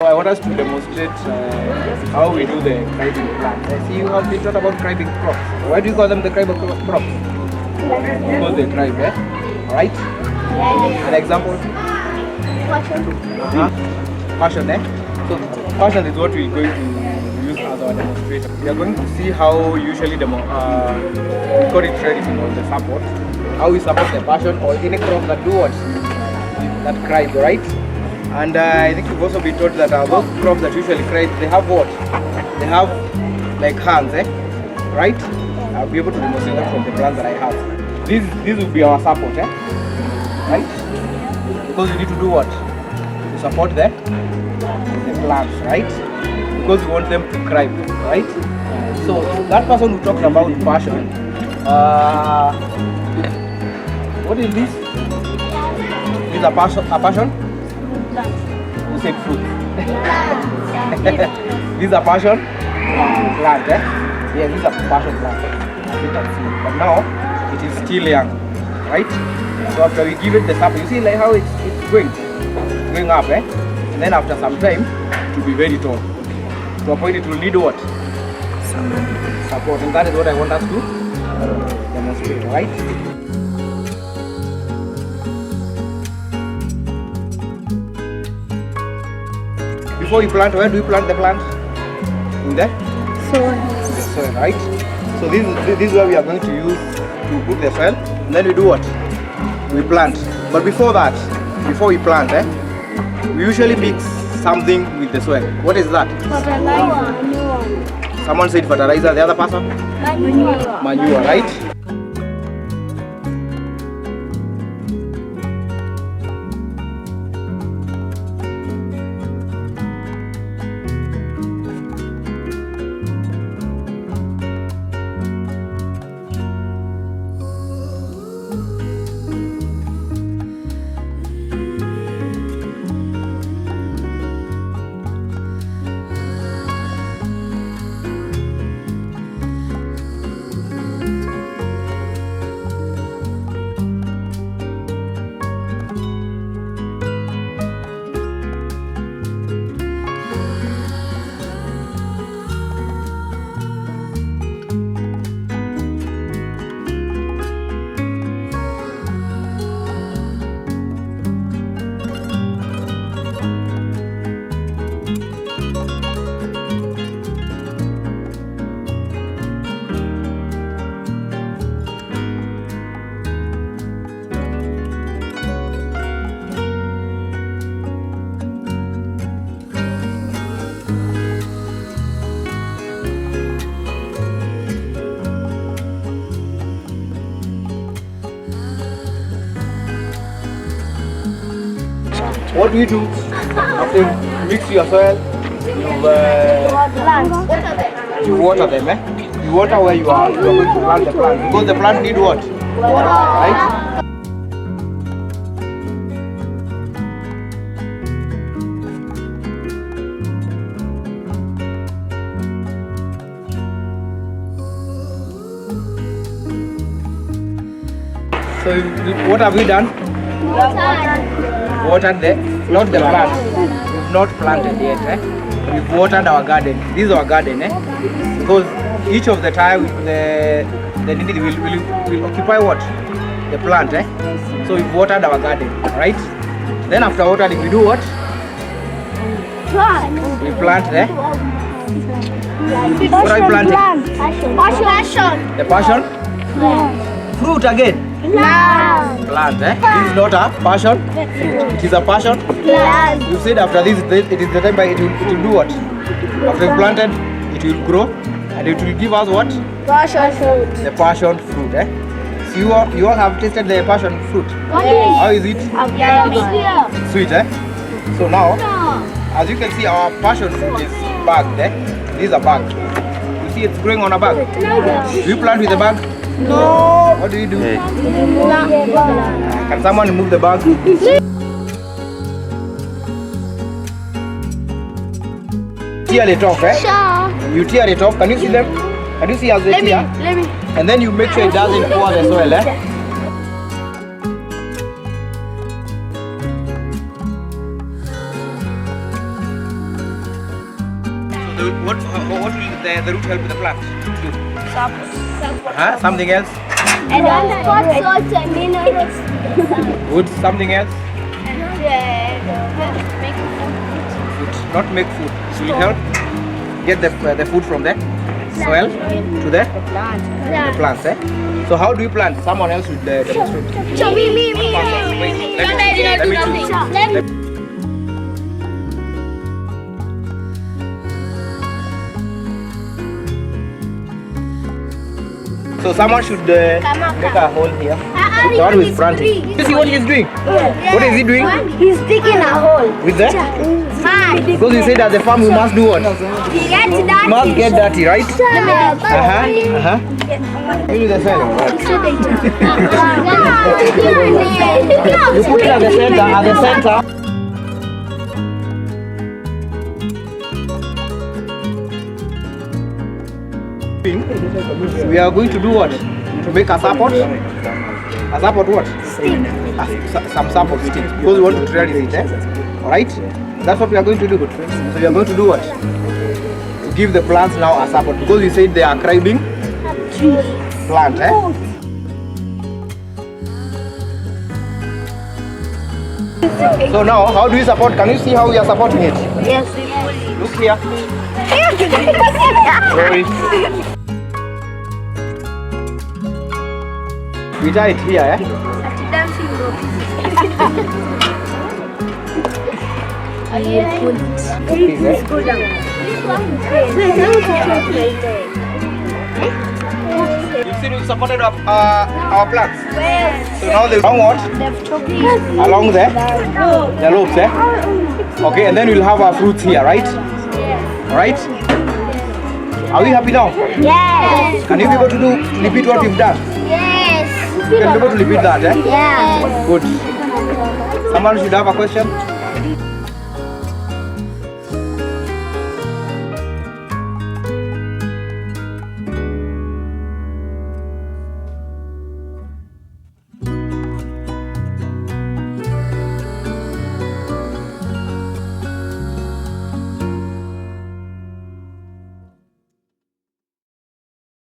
I want us to demonstrate how we do the cribbing plants. I see you have been taught about cribbing crops. Why do you call them the cribbing crops? Because they cribe, eh? Right? An example? Passion. Passion, eh? So passion is what we're going to use as our demonstration. We are going to see how usually we call it tradition or the support. How we support the passion or any crop that do what? That cribe, right? And I think you've also been taught that those crops that usually cry, they have what? They have like hands, eh? Right? I'll be able to demonstrate that from the plants that I have. This will be our support, eh? Right? Because you need to do what? To support the plants, right? Because we want them to cry, right? So that person who talked about passion, what is this? This is a passion? You said fruit. This is a passion plant, eh? Yeah, this is a passion plant. You can see. But now it is still young, right? So after we give it the support, you see like how it's going up, eh? And then after some time, it will be very tall. To a point it will need what? Support. And that is what I want us to demonstrate, right? Before you plant, where do you plant the plant? In the Soil. The soil, right? So this is where we are going to use to put the soil. And then we do what? We plant. But before that, before we plant, we usually mix something with the soil. What is that? Fertilizer. Someone said fertilizer. The other person? Manure. Manure, right? What do you do after you mix your soil? You water them, eh? You water where you are going to plant the plant. Because the plant need what? Right? So what have we done? Watered not the plant. We've not planted yet, eh? We've watered our garden. This is our garden, eh? Because each of the tire the needed will occupy what? The plant, eh? So we've watered our garden, right? Then after watering, we do what? Plant. We plant there. What are you planting? Passion. The passion? Yeah. Fruit again. Plant, eh? This is not a passion. It is a passion. You said after this, it is the time by it will do what? After you planted, it will grow and it will give us what? Passion fruit. The passion fruit, eh? So you all have tasted the passion fruit. How is it? Sweet, eh? So now, as you can see, our passion fruit is bagged, eh? This is a bag. You see it's growing on a bag. Do you plant with a bag? No. What do you do? Can someone remove the bag? Tear it off, eh? Sure. You tear it off. Can you see them? Can you see as they tear? Let me. And then you make sure it doesn't pour the soil, eh? what will the root help the plant do? Support. Something else? And salts and minerals. Wood, something else? Make Food. Not make food. It will help get the food from the soil to the plants. So how do you plant? Someone else would demonstrate. So me. Wait, let me choose. So someone should make a hole here. The one who is planting. You see what he's doing? What is he doing? He's digging a hole. With the? Man. Because you said at the farm we must do what? Get dirty. Must get dirty, right? Give me the soil. You put it at the center. We are going to do what? To make a support? A support what? Some support sticks. Because we want to trellis it, Alright? That's what we are going to do. So we are going to do what? To give the plants now a support. Because we said they are climbing plant, So now, how do you support? Can you see how we are supporting it? Yes. Look here. Sorry. We tie it here, Dancing rope. Go down. You see, we supported our plants. Yes. So now they along what? Along the lobes, Okay, and then we'll have our fruits here, right? Alright? Are we happy now? Yes. Can you be able to repeat what we've done? Yes. You can be able to repeat that, Yes. Good. Someone should have a question?